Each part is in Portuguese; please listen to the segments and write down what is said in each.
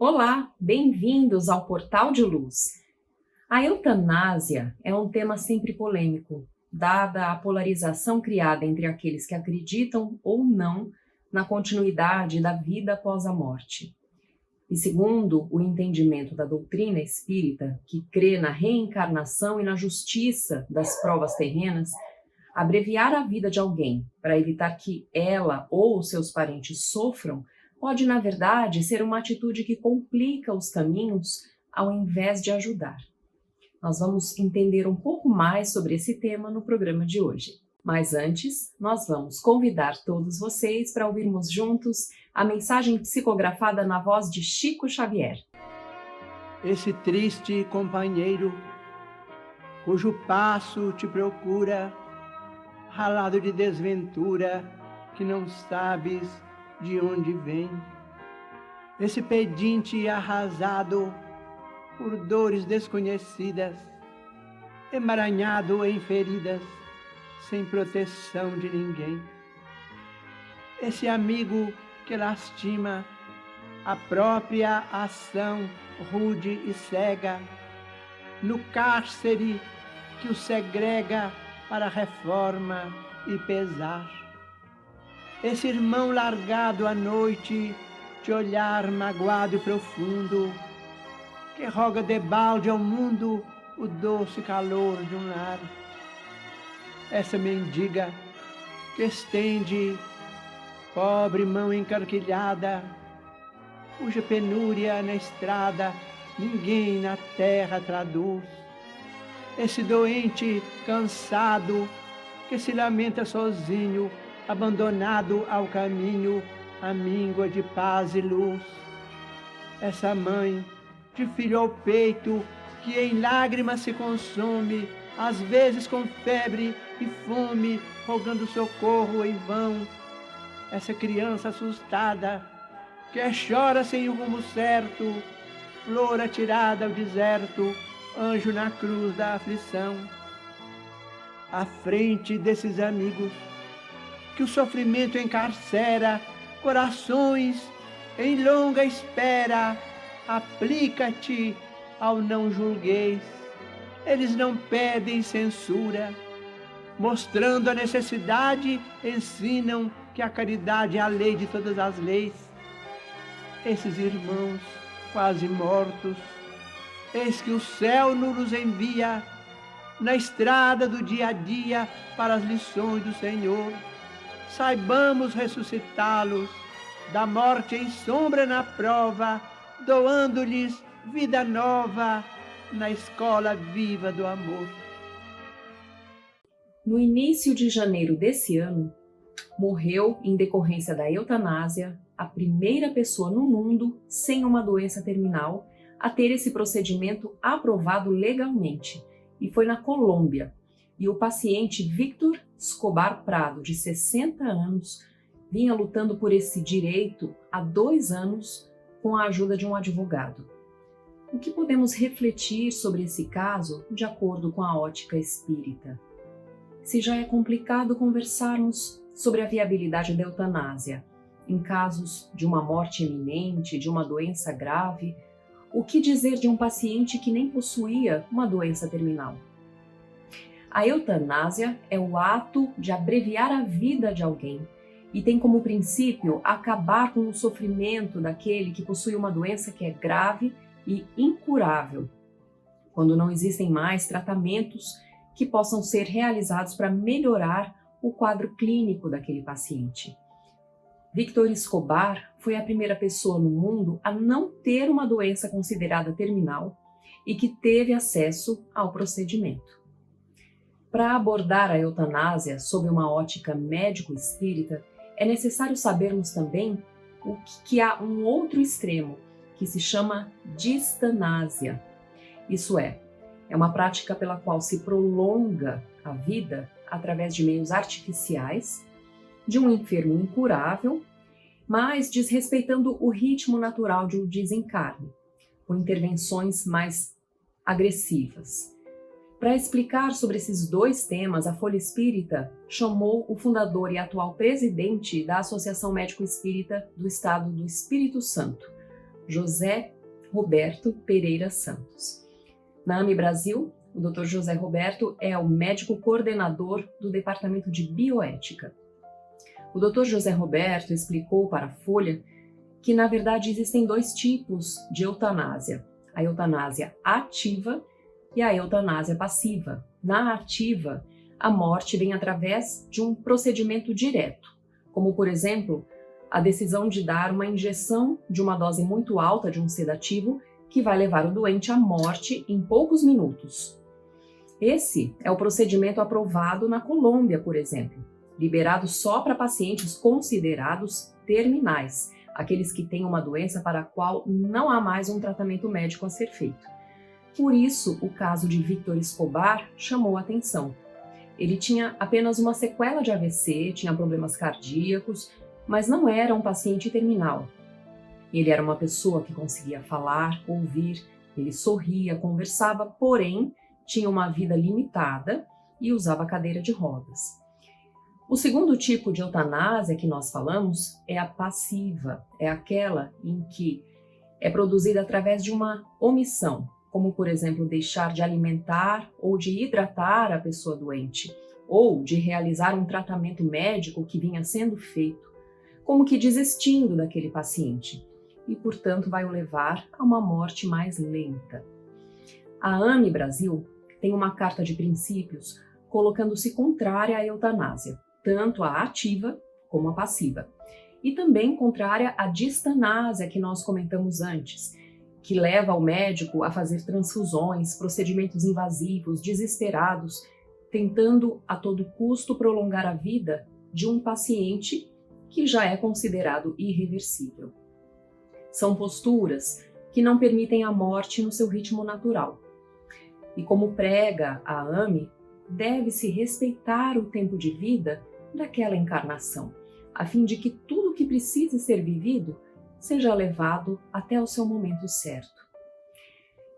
Olá, bem-vindos ao Portal de Luz. A eutanásia é um tema sempre polêmico, dada a polarização criada entre aqueles que acreditam ou não na continuidade da vida após a morte. E segundo o entendimento da doutrina espírita, que crê na reencarnação e na justiça das provas terrenas, abreviar a vida de alguém para evitar que ela ou seus parentes sofram pode, na verdade, ser uma atitude que complica os caminhos ao invés de ajudar. Nós vamos entender um pouco mais sobre esse tema no programa de hoje. Mas antes, nós vamos convidar todos vocês para ouvirmos juntos a mensagem psicografada na voz de Chico Xavier. Esse triste companheiro, cujo passo te procura, ralado de desventura, que não sabes de onde vem. Esse pedinte arrasado por dores desconhecidas, emaranhado em feridas, sem proteção de ninguém. Esse amigo que lastima a própria ação rude e cega, no cárcere que o segrega para reforma e pesar. Esse irmão largado à noite, de olhar magoado e profundo, que roga debalde ao mundo o doce calor de um lar. Essa mendiga que estende pobre mão encarquilhada, cuja penúria na estrada ninguém na terra traduz. Esse doente cansado que se lamenta sozinho, abandonado ao caminho, à míngua de paz e luz. Essa mãe de filho ao peito, que em lágrimas se consome, às vezes com febre e fome, rogando socorro em vão. Essa criança assustada, que chora sem o rumo certo, flor atirada ao deserto, anjo na cruz da aflição. À frente desses amigos, que o sofrimento encarcera, corações em longa espera, aplica-te ao não julgueis. Eles não pedem censura, mostrando a necessidade, ensinam que a caridade é a lei de todas as leis. Esses irmãos quase mortos, eis que o céu nos envia na estrada do dia a dia para as lições do Senhor. Saibamos ressuscitá-los da morte em sombra na prova, doando-lhes vida nova na escola viva do amor. No início de janeiro desse ano, morreu, em decorrência da eutanásia, a primeira pessoa no mundo sem uma doença terminal a ter esse procedimento aprovado legalmente, e foi na Colômbia. E o paciente Víctor Escobar Prado, de 60 anos, vinha lutando por esse direito há 2 anos com a ajuda de um advogado. O que podemos refletir sobre esse caso de acordo com a ótica espírita? Se já é complicado conversarmos sobre a viabilidade da eutanásia em casos de uma morte iminente, de uma doença grave, o que dizer de um paciente que nem possuía uma doença terminal? A eutanásia é o ato de abreviar a vida de alguém e tem como princípio acabar com o sofrimento daquele que possui uma doença que é grave e incurável, quando não existem mais tratamentos que possam ser realizados para melhorar o quadro clínico daquele paciente. Víctor Escobar foi a primeira pessoa no mundo a não ter uma doença considerada terminal e que teve acesso ao procedimento. Para abordar a eutanásia sob uma ótica médico-espírita, é necessário sabermos também que há um outro extremo, que se chama distanásia. Isso é uma prática pela qual se prolonga a vida através de meios artificiais, de um enfermo incurável, mas desrespeitando o ritmo natural de um desencarne, com intervenções mais agressivas. Para explicar sobre esses 2 temas, a Folha Espírita chamou o fundador e atual presidente da Associação Médico Espírita do Estado do Espírito Santo, José Roberto Pereira Santos. Na AME Brasil, o Dr. José Roberto é o médico coordenador do Departamento de Bioética. O Dr. José Roberto explicou para a Folha que, na verdade, existem 2 tipos de eutanásia: a eutanásia ativa e a eutanásia passiva. Na ativa, a morte vem através de um procedimento direto, como, por exemplo, a decisão de dar uma injeção de uma dose muito alta de um sedativo que vai levar o doente à morte em poucos minutos. Esse é o procedimento aprovado na Colômbia, por exemplo, liberado só para pacientes considerados terminais, aqueles que têm uma doença para a qual não há mais um tratamento médico a ser feito. Por isso, o caso de Víctor Escobar chamou a atenção. Ele tinha apenas uma sequela de AVC, tinha problemas cardíacos, mas não era um paciente terminal. Ele era uma pessoa que conseguia falar, ouvir, ele sorria, conversava, porém tinha uma vida limitada e usava cadeira de rodas. O segundo tipo de eutanásia que nós falamos é a passiva, é aquela em que é produzida através de uma omissão, como, por exemplo, deixar de alimentar ou de hidratar a pessoa doente, ou de realizar um tratamento médico que vinha sendo feito, como que desistindo daquele paciente, e, portanto, vai o levar a uma morte mais lenta. A AME Brasil tem uma carta de princípios colocando-se contrária à eutanásia, tanto a ativa como a passiva, e também contrária à distanásia que nós comentamos antes, que leva o médico a fazer transfusões, procedimentos invasivos, desesperados, tentando a todo custo prolongar a vida de um paciente que já é considerado irreversível. São posturas que não permitem a morte no seu ritmo natural. E como prega a AME, deve-se respeitar o tempo de vida daquela encarnação, a fim de que tudo que precise ser vivido seja levado até o seu momento certo.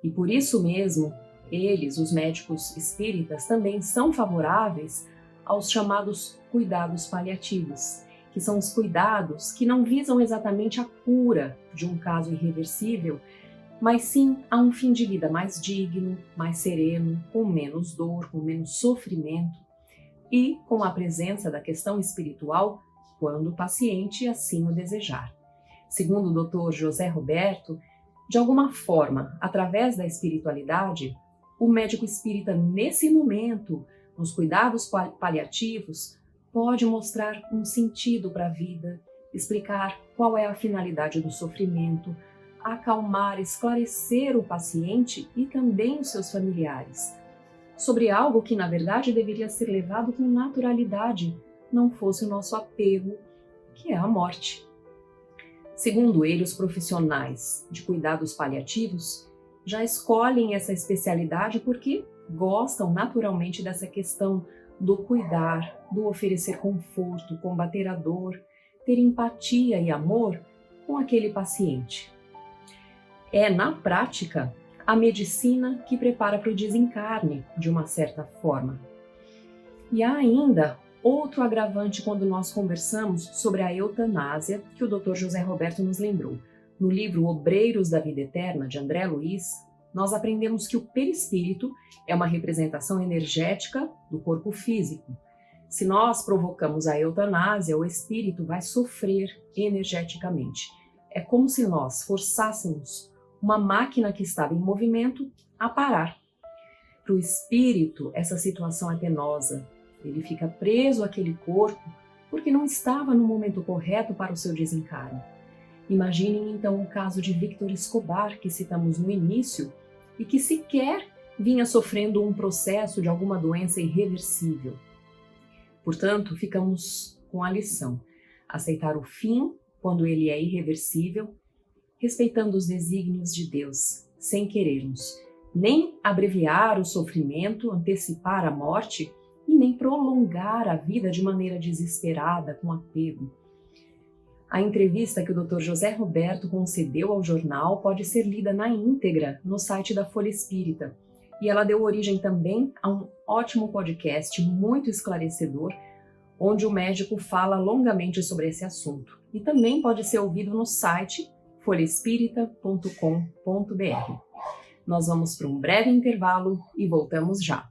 E por isso mesmo, eles, os médicos espíritas, também são favoráveis aos chamados cuidados paliativos, que são os cuidados que não visam exatamente a cura de um caso irreversível, mas sim a um fim de vida mais digno, mais sereno, com menos dor, com menos sofrimento e com a presença da questão espiritual quando o paciente assim o desejar. Segundo o Dr. José Roberto, de alguma forma, através da espiritualidade, o médico espírita, nesse momento, nos cuidados paliativos, pode mostrar um sentido para a vida, explicar qual é a finalidade do sofrimento, acalmar, esclarecer o paciente e também os seus familiares, sobre algo que, na verdade, deveria ser levado com naturalidade, não fosse o nosso apego, que é a morte. Segundo ele, os profissionais de cuidados paliativos já escolhem essa especialidade porque gostam naturalmente dessa questão do cuidar, do oferecer conforto, combater a dor, ter empatia e amor com aquele paciente. É, na prática, a medicina que prepara para o desencarne, de uma certa forma. E há ainda outro agravante quando nós conversamos sobre a eutanásia, que o Dr. José Roberto nos lembrou. No livro Obreiros da Vida Eterna, de André Luiz, nós aprendemos que o perispírito é uma representação energética do corpo físico. Se nós provocamos a eutanásia, o espírito vai sofrer energeticamente. É como se nós forçássemos uma máquina que estava em movimento a parar. Para o espírito, essa situação é penosa. Ele fica preso àquele corpo porque não estava no momento correto para o seu desencarne. Imaginem então o caso de Víctor Escobar, que citamos no início, e que sequer vinha sofrendo um processo de alguma doença irreversível. Portanto, ficamos com a lição: aceitar o fim quando ele é irreversível, respeitando os desígnios de Deus, sem querermos nem abreviar o sofrimento, antecipar a morte e nem prolongar a vida de maneira desesperada, com apego. A entrevista que o Dr. José Roberto concedeu ao jornal pode ser lida na íntegra no site da Folha Espírita, e ela deu origem também a um ótimo podcast muito esclarecedor, onde o médico fala longamente sobre esse assunto. E também pode ser ouvido no site folhaespírita.com.br. Nós vamos para um breve intervalo e voltamos já.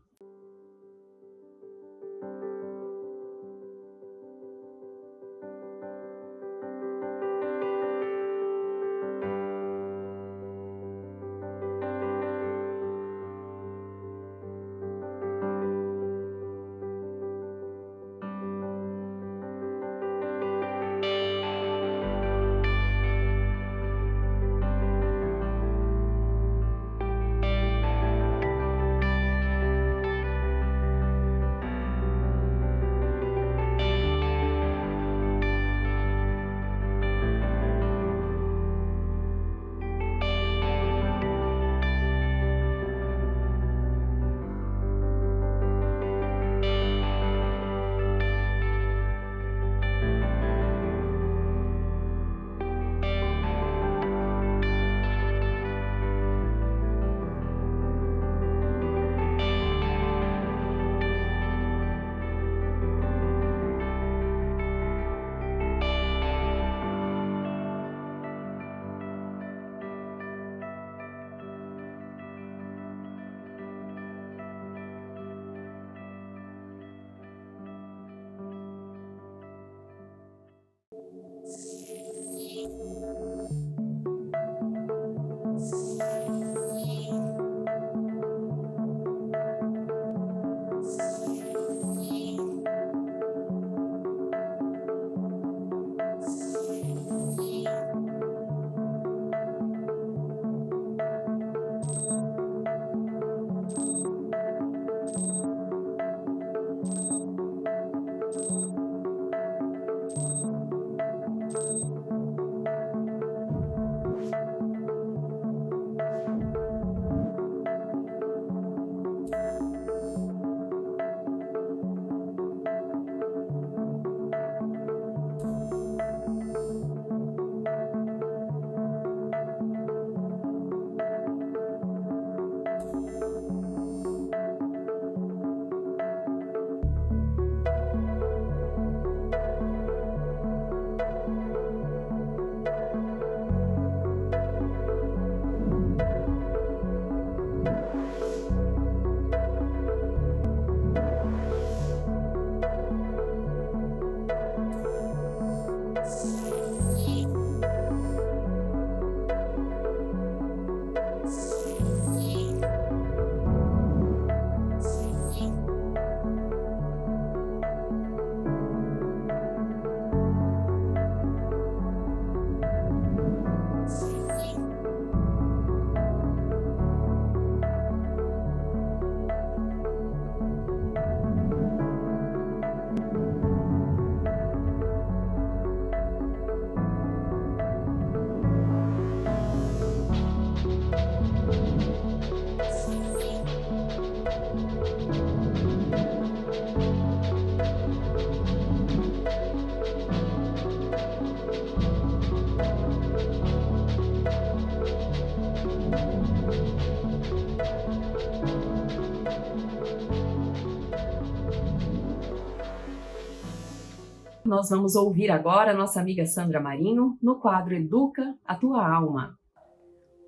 Nós vamos ouvir agora a nossa amiga Sandra Marinho no quadro Educa a Tua Alma.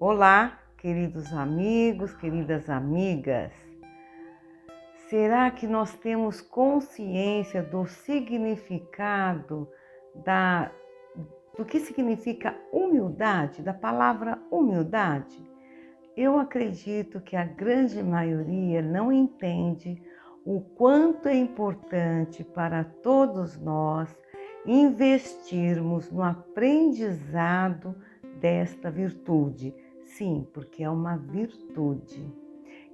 Olá, queridos amigos, queridas amigas. Será que nós temos consciência do significado do que significa humildade, da palavra humildade? Eu acredito que a grande maioria não entende o quanto é importante para todos nós investirmos no aprendizado desta virtude. Sim, porque é uma virtude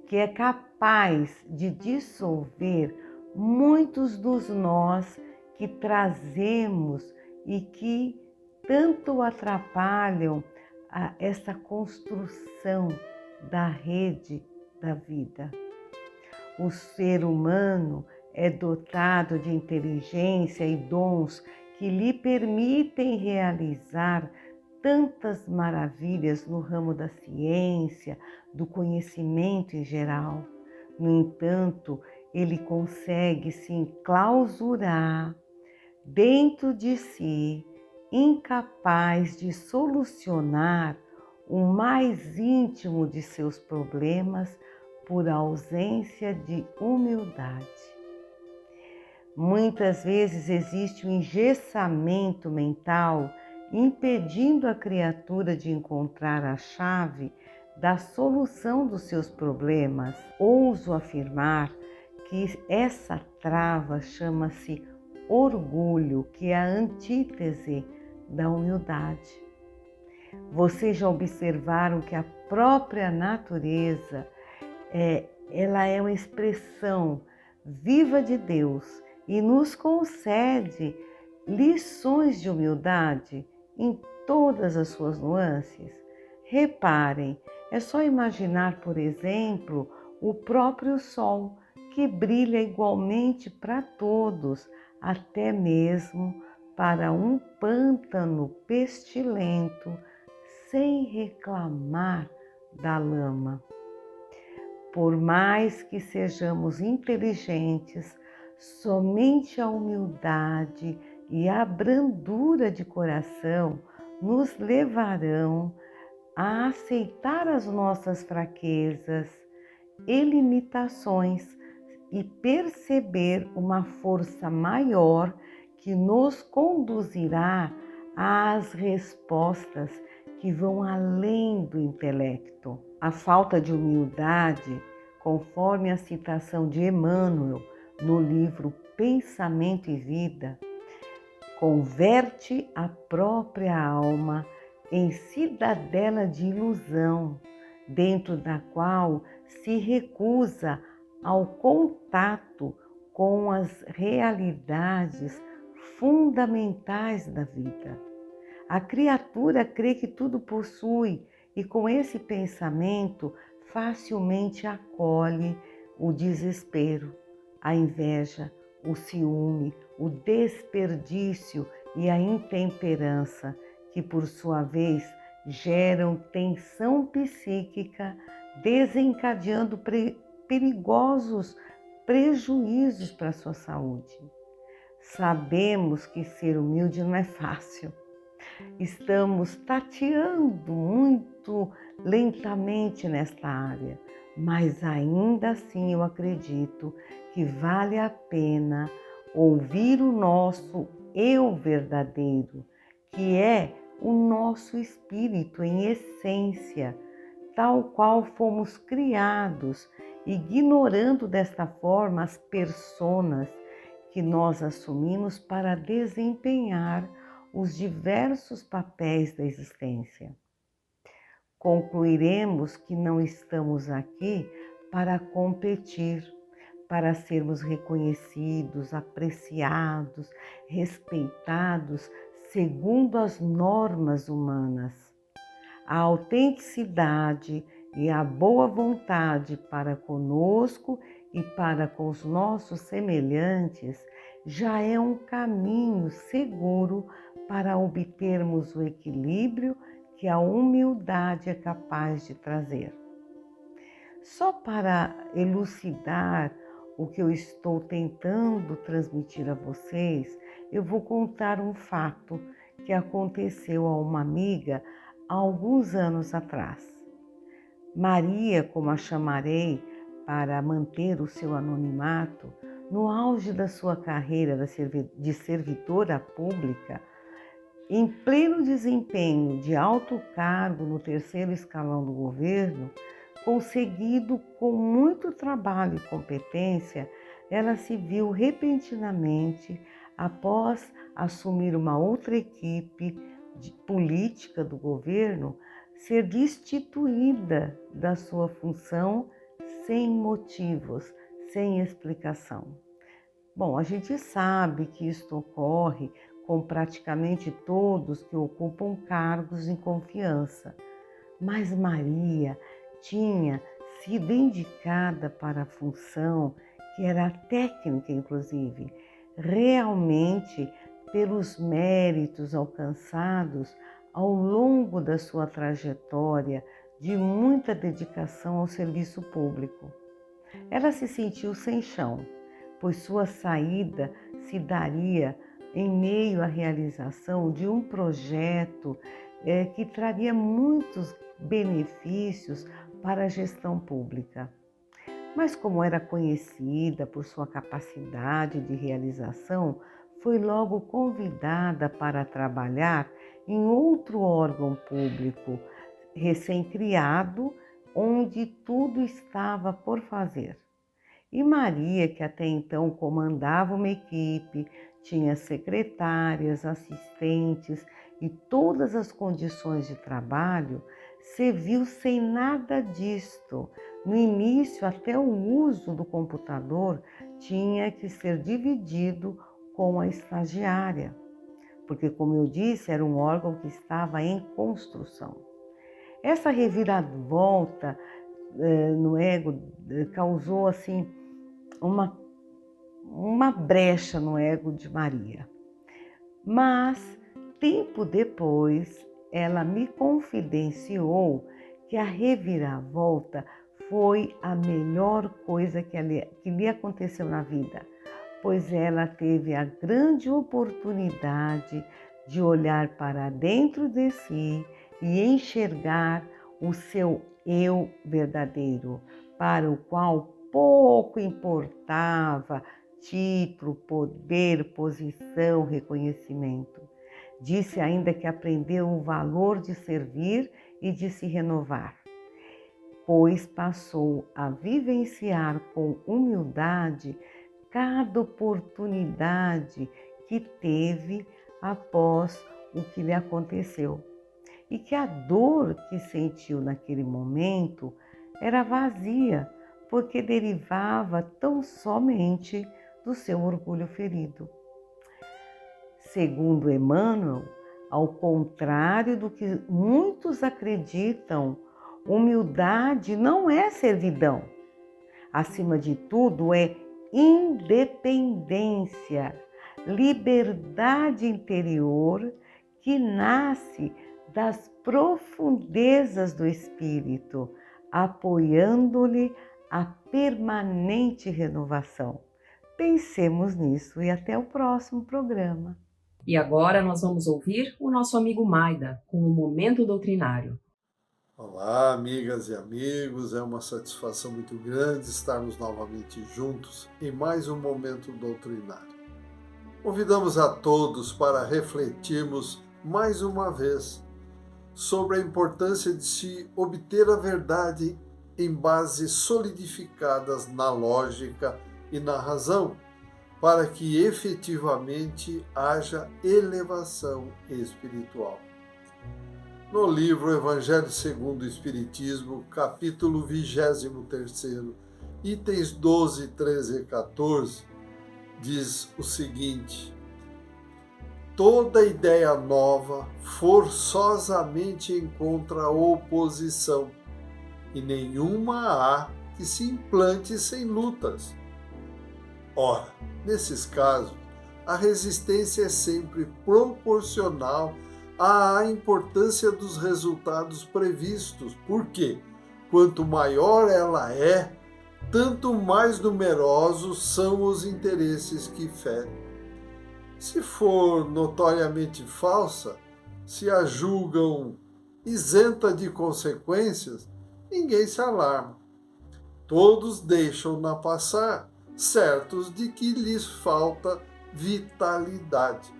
que é capaz de dissolver muitos dos nós que trazemos e que tanto atrapalham essa construção da rede da vida. O ser humano é dotado de inteligência e dons que lhe permitem realizar tantas maravilhas no ramo da ciência, do conhecimento em geral. No entanto, ele consegue se enclausurar dentro de si incapaz de solucionar o mais íntimo de seus problemas por ausência de humildade. Muitas vezes existe um engessamento mental impedindo a criatura de encontrar a chave da solução dos seus problemas. Ouso afirmar que essa trava chama-se orgulho, que é a antítese da humildade. Vocês já observaram que a própria natureza ela é uma expressão viva de Deus e nos concede lições de humildade em todas as suas nuances? Reparem, é só imaginar, por exemplo, o próprio sol, que brilha igualmente para todos, até mesmo para um pântano pestilento, sem reclamar da lama. Por mais que sejamos inteligentes, somente a humildade e a brandura de coração nos levarão a aceitar as nossas fraquezas e limitações e perceber uma força maior que nos conduzirá às respostas que vão além do intelecto. A falta de humildade, conforme a citação de Emmanuel no livro Pensamento e Vida, converte a própria alma em cidadela de ilusão, dentro da qual se recusa ao contato com as realidades fundamentais da vida. A criatura crê que tudo possui e com esse pensamento facilmente acolhe o desespero, a inveja, o ciúme, o desperdício e a intemperança, que por sua vez geram tensão psíquica, desencadeando perigosos prejuízos para a sua saúde. Sabemos que ser humilde não é fácil. Estamos tateando muito lentamente nesta área, mas ainda assim eu acredito que vale a pena ouvir o nosso eu verdadeiro, que é o nosso espírito em essência, tal qual fomos criados, ignorando desta forma as personas que nós assumimos para desempenhar os diversos papéis da existência. Concluiremos que não estamos aqui para competir, para sermos reconhecidos, apreciados, respeitados segundo as normas humanas. A autenticidade e a boa vontade para conosco e para com os nossos semelhantes já é um caminho seguro para obtermos o equilíbrio que a humildade é capaz de trazer. Só para elucidar o que eu estou tentando transmitir a vocês, eu vou contar um fato que aconteceu a uma amiga há alguns anos atrás. Maria, como a chamarei para manter o seu anonimato, no auge da sua carreira de servidora pública, em pleno desempenho de alto cargo no terceiro escalão do governo, conseguido com muito trabalho e competência, ela se viu repentinamente, após assumir uma outra equipe política do governo, ser destituída da sua função sem motivos, sem explicação. Bom, a gente sabe que isto ocorre com praticamente todos que ocupam cargos de confiança, mas Maria tinha sido indicada para a função, que era técnica inclusive, realmente pelos méritos alcançados ao longo da sua trajetória de muita dedicação ao serviço público. Ela se sentiu sem chão, pois sua saída se daria em meio à realização de um projeto que traria muitos benefícios para a gestão pública. Mas como era conhecida por sua capacidade de realização, foi logo convidada para trabalhar em outro órgão público, recém-criado, onde tudo estava por fazer. E Maria, que até então comandava uma equipe, tinha secretárias, assistentes e todas as condições de trabalho, se viu sem nada disto. No início, até o uso do computador tinha que ser dividido com a estagiária, porque, como eu disse, era um órgão que estava em construção. Essa reviravolta no ego causou assim uma brecha no ego de Maria. Mas, tempo depois, ela me confidenciou que a reviravolta foi a melhor coisa que lhe aconteceu na vida, pois ela teve a grande oportunidade de olhar para dentro de si e enxergar o seu eu verdadeiro, para o qual pouco importava título, poder, posição, reconhecimento. Disse ainda que aprendeu o valor de servir e de se renovar, pois passou a vivenciar com humildade cada oportunidade que teve após o que lhe aconteceu. E que a dor que sentiu naquele momento era vazia, porque derivava tão somente do seu orgulho ferido. Segundo Emmanuel, ao contrário do que muitos acreditam, humildade não é servidão. Acima de tudo, é independência, liberdade interior que nasce das profundezas do espírito, apoiando-lhe a permanente renovação. Pensemos nisso e até o próximo programa. E agora nós vamos ouvir o nosso amigo Maida com o Momento Doutrinário. Olá, amigas e amigos, é uma satisfação muito grande estarmos novamente juntos em mais um Momento Doutrinário. Convidamos a todos para refletirmos mais uma vez sobre a importância de se obter a verdade em bases solidificadas na lógica e na razão, para que efetivamente haja elevação espiritual. No livro Evangelho segundo o Espiritismo, capítulo 23, itens 12, 13 e 14, diz o seguinte: toda ideia nova forçosamente encontra oposição, e nenhuma há que se implante sem lutas. Ora, nesses casos, a resistência é sempre proporcional à importância dos resultados previstos, porque quanto maior ela é, tanto mais numerosos são os interesses que ferem. Se for notoriamente falsa, se a julgam isenta de consequências, ninguém se alarma. Todos deixam-na passar, certos de que lhes falta vitalidade.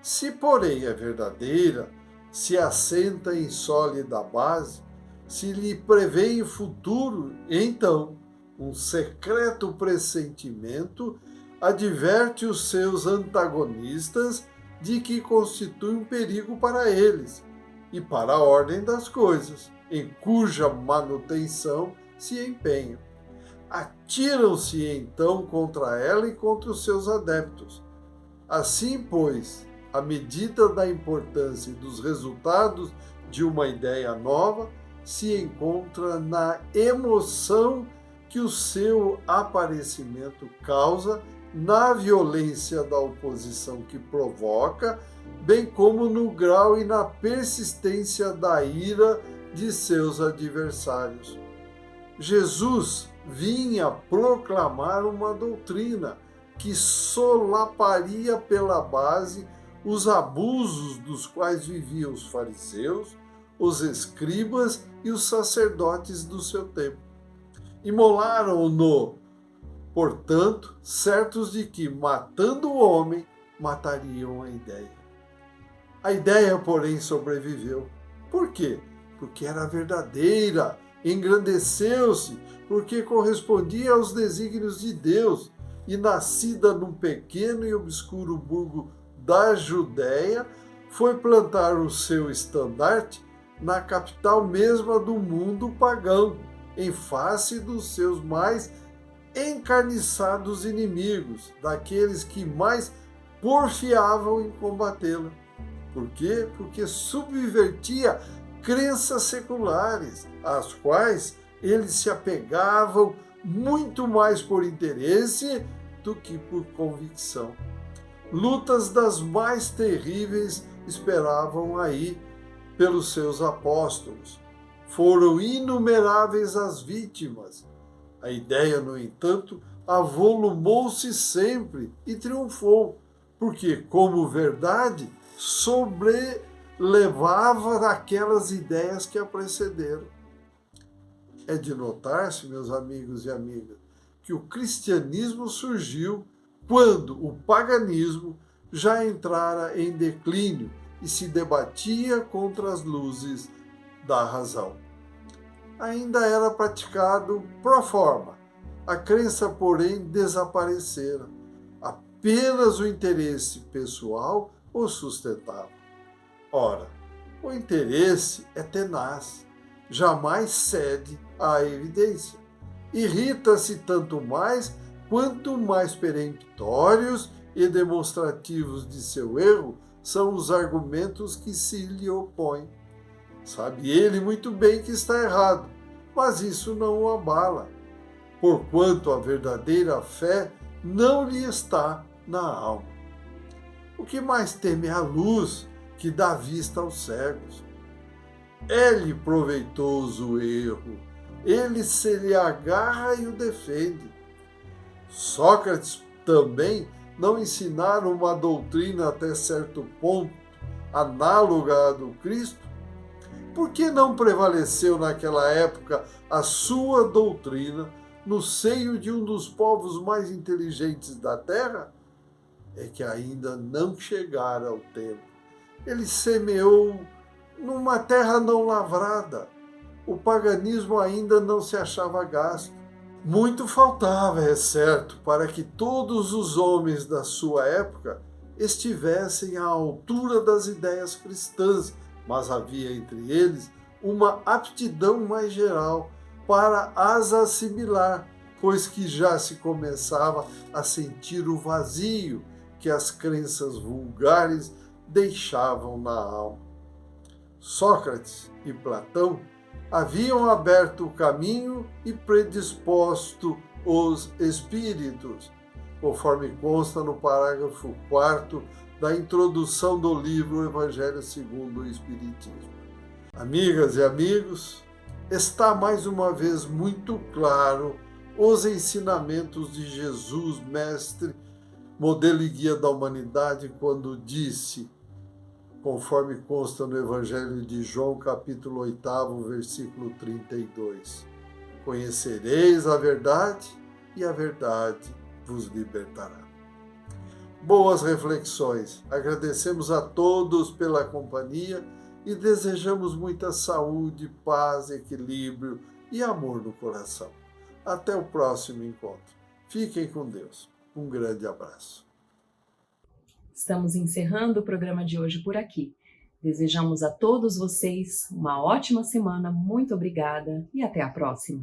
Se, porém, é verdadeira, se assenta em sólida base, se lhe prevê futuro, então um secreto pressentimento adverte os seus antagonistas de que constitui um perigo para eles e para a ordem das coisas, em cuja manutenção se empenham. Atiram-se então contra ela e contra os seus adeptos. Assim, pois, à medida da importância e dos resultados de uma ideia nova, se encontra na emoção que o seu aparecimento causa, na violência da oposição que provoca, bem como no grau e na persistência da ira de seus adversários. Jesus vinha proclamar uma doutrina que solaparia pela base os abusos dos quais viviam os fariseus, os escribas e os sacerdotes do seu tempo. Imolaram-no, portanto, certos de que, matando o homem, matariam a ideia. A ideia, porém, sobreviveu. Por quê? Porque era verdadeira, engrandeceu-se, porque correspondia aos desígnios de Deus, e nascida num pequeno e obscuro burgo da Judéia, foi plantar o seu estandarte na capital mesma do mundo pagão, em face dos seus mais encarniçados inimigos, daqueles que mais porfiavam em combatê-la. Por quê? Porque subvertia crenças seculares, às quais eles se apegavam muito mais por interesse do que por convicção. Lutas das mais terríveis esperavam aí pelos seus apóstolos. Foram inumeráveis as vítimas. A ideia, no entanto, avolumou-se sempre e triunfou, porque, como verdade, sobrelevava aquelas ideias que a precederam. É de notar-se, meus amigos e amigas, que o cristianismo surgiu quando o paganismo já entrara em declínio e se debatia contra as luzes da razão. Ainda era praticado pro forma. A crença, porém, desaparecera. Apenas o interesse pessoal o sustentava. Ora, o interesse é tenaz, jamais cede à evidência. Irrita-se tanto mais quanto mais peremptórios e demonstrativos de seu erro são os argumentos que se lhe opõem. Sabe ele muito bem que está errado, mas isso não o abala, porquanto a verdadeira fé não lhe está na alma. O que mais teme é a luz que dá vista aos cegos. É-lhe proveitoso o erro, ele se lhe agarra e o defende. Sócrates também não ensinara uma doutrina até certo ponto análoga à do Cristo? Por que não prevaleceu naquela época a sua doutrina no seio de um dos povos mais inteligentes da terra? É que ainda não chegara o tempo. Ele semeou numa terra não lavrada. O paganismo ainda não se achava gasto. Muito faltava, é certo, para que todos os homens da sua época estivessem à altura das ideias cristãs, mas havia entre eles uma aptidão mais geral para as assimilar, pois que já se começava a sentir o vazio que as crenças vulgares deixavam na alma. Sócrates e Platão haviam aberto o caminho e predisposto os espíritos, conforme consta no parágrafo 4º da introdução do livro Evangelho segundo o Espiritismo. Amigas e amigos, está mais uma vez muito claro os ensinamentos de Jesus, mestre, modelo e guia da humanidade, quando disse, conforme consta no Evangelho de João, capítulo 8, versículo 32, conhecereis a verdade e a verdade vos libertará. Boas reflexões. Agradecemos a todos pela companhia e desejamos muita saúde, paz, equilíbrio e amor no coração. Até o próximo encontro. Fiquem com Deus. Um grande abraço. Estamos encerrando o programa de hoje por aqui. Desejamos a todos vocês uma ótima semana, muito obrigada e até a próxima.